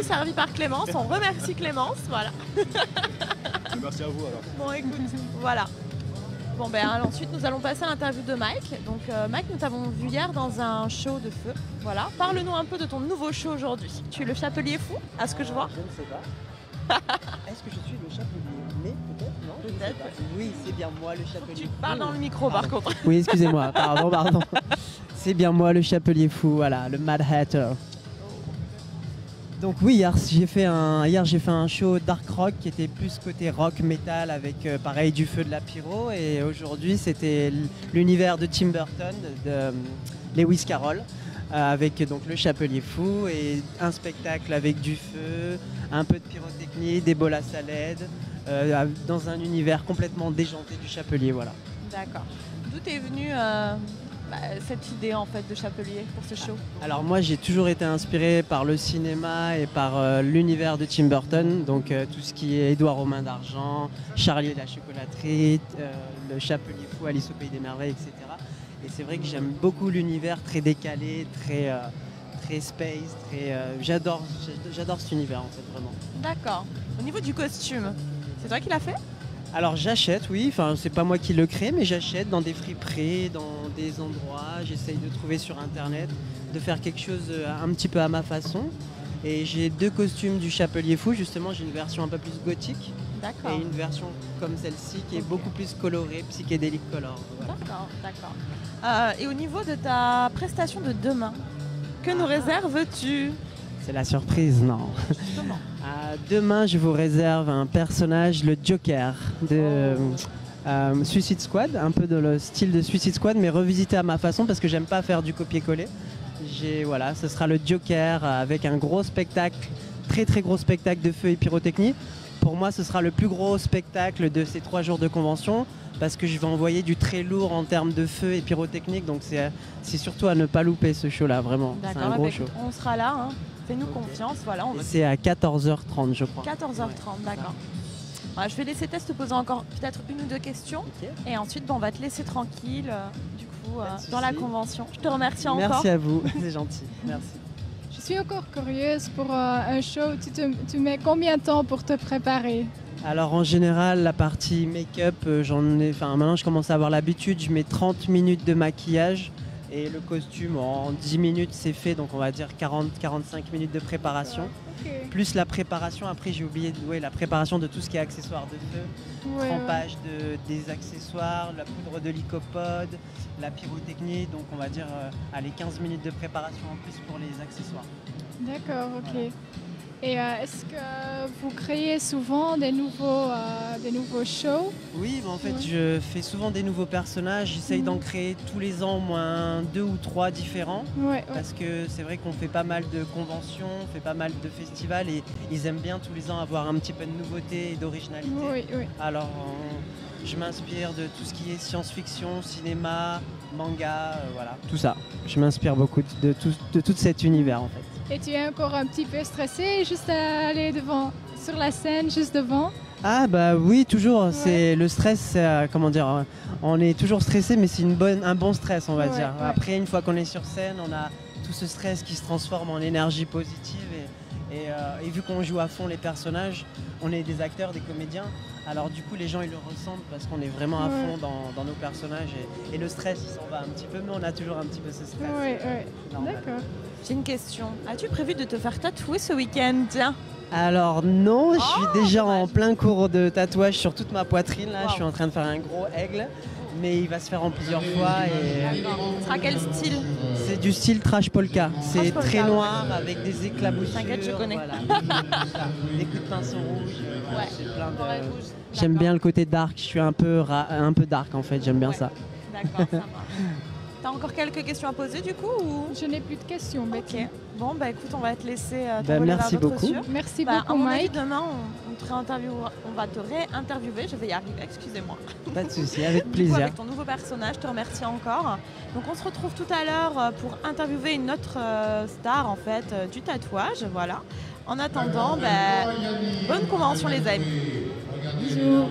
servi par Clémence. On remercie Clémence, voilà. Merci à vous alors. Bon, écoute, voilà. Bon, ben ensuite, nous allons passer à l'interview de Mike. Donc, Mike, nous t'avons vu hier dans un show de feu. Voilà. Parle-nous un peu de ton nouveau show aujourd'hui. Tu es le chapelier fou, à ce que je vois. Je ne sais pas. Est-ce que je suis le chapelier? Mais peut-être, non? Peut-être. Oui, c'est bien moi le chapelier. Tu parles dans le micro, par contre. Oui, excusez-moi, pardon. C'est bien moi le chapelier fou, voilà, le Mad Hatter. Donc oui, hier j'ai fait un show dark rock qui était plus côté rock metal avec pareil du feu, de la pyro, et aujourd'hui c'était l'univers de Tim Burton, de Lewis Carroll, avec donc le chapelier fou et un spectacle avec du feu, un peu de pyrotechnie, des bols à salade, dans un univers complètement déjanté du chapelier, voilà. D'accord. D'où t'es venue cette idée en fait de chapelier pour ce show? Alors moi j'ai toujours été inspiré par le cinéma et par l'univers de Tim Burton, donc tout ce qui est Édouard aux mains d'argent, Charlie et la chocolaterie, le chapelier fou, Alice au pays des merveilles, etc. Et c'est vrai que j'aime beaucoup l'univers très décalé, très space, j'adore cet univers en fait vraiment. D'accord. Au niveau du costume, c'est toi qui l'as fait? Alors j'achète, oui, enfin c'est pas moi qui le crée, mais j'achète dans des friperies, dans des endroits, j'essaye de trouver sur internet, de faire quelque chose un petit peu à ma façon. Et j'ai 2 costumes du chapelier fou, justement j'ai une version un peu plus gothique. D'accord. Et une version comme celle-ci qui est beaucoup plus colorée, psychédélique color. Voilà. D'accord. Et au niveau de ta prestation de demain, que nous réserves-tu? C'est la surprise, non. Justement. Demain, je vous réserve un personnage, le Joker de Suicide Squad, un peu dans le style de Suicide Squad, mais revisité à ma façon parce que j'aime pas faire du copier-coller. Voilà, ce sera le Joker avec un gros spectacle, très gros spectacle de feu et pyrotechnie. Pour moi, ce sera le plus gros spectacle de ces 3 jours de convention parce que je vais envoyer du très lourd en termes de feu et pyrotechnique. Donc c'est surtout à ne pas louper ce show-là, vraiment. C'est un gros show. On sera là, hein. Fais-nous confiance, voilà. C'est à 14h30, je crois. 14h30, d'accord. Voilà, je vais laisser Tess te poser encore peut-être 1 ou 2 questions. Okay. Et ensuite, on va te laisser tranquille, du coup, dans la convention. Je te remercie encore. Merci à vous, c'est gentil. Merci. Je suis encore curieuse pour un show. Tu mets combien de temps pour te préparer? Alors en général, la partie make-up, maintenant je commence à avoir l'habitude. Je mets 30 minutes de maquillage. Et le costume, en 10 minutes, c'est fait, donc on va dire 40-45 minutes de préparation. Okay. Plus la préparation, après j'ai oublié la préparation de tout ce qui est accessoires de feu, trempage des accessoires, la poudre de lycopode, la pyrotechnie, donc on va dire 15 minutes de préparation en plus pour les accessoires. D'accord, ok. Voilà. Et est-ce que vous créez souvent des nouveaux shows? Oui, en fait, je fais souvent des nouveaux personnages. J'essaye d'en créer tous les ans au moins 2 ou 3 différents. Parce que c'est vrai qu'on fait pas mal de conventions, on fait pas mal de festivals et ils aiment bien tous les ans avoir un petit peu de nouveauté et d'originalité. Oui. Alors, je m'inspire de tout ce qui est science-fiction, cinéma, manga, voilà, tout ça. Je m'inspire beaucoup de tout cet univers en fait. Et tu es encore un petit peu stressé juste à aller sur la scène, juste devant? Ah bah oui, toujours. C'est le stress, comment dire, on est toujours stressé, mais c'est un bon stress, on va dire. Après, une fois qu'on est sur scène, on a tout ce stress qui se transforme en énergie positive et vu qu'on joue à fond les personnages, on est des acteurs, des comédiens. Alors du coup, les gens ils le ressentent parce qu'on est vraiment à fond dans nos personnages et le stress il s'en va un petit peu, mais on a toujours un petit peu ce stress. Oui. D'accord. J'ai une question. As-tu prévu de te faire tatouer ce week-end? Alors non, je suis déjà en plein cours de tatouage sur toute ma poitrine. Là, je suis en train de faire un gros aigle, mais il va se faire en plusieurs fois. Ce sera quel style? C'est du style trash polka. C'est très noir avec des éclaboussures. T'inquiète, je connais. Voilà. Des coups de pinceau rouge. C'est plein de... J'aime bien le côté dark. Je suis un peu dark en fait. J'aime bien ça. D'accord, ça marche. T'as encore quelques questions à poser du coup ou... Je n'ai plus de questions, Betty. Ok. Bon, bah écoute, on va te laisser t'envoler merci vers d'autres beaucoup. cieux. Merci À beaucoup, mon avis, Mike. demain, on va te réinterviewer. Je vais y arriver, excusez-moi. Pas de souci, avec Du coup, plaisir. avec ton nouveau personnage, je te remercie encore. Donc on se retrouve tout à l'heure pour interviewer une autre star en fait du tatouage, voilà. En attendant, bonne convention les amis. Bisous.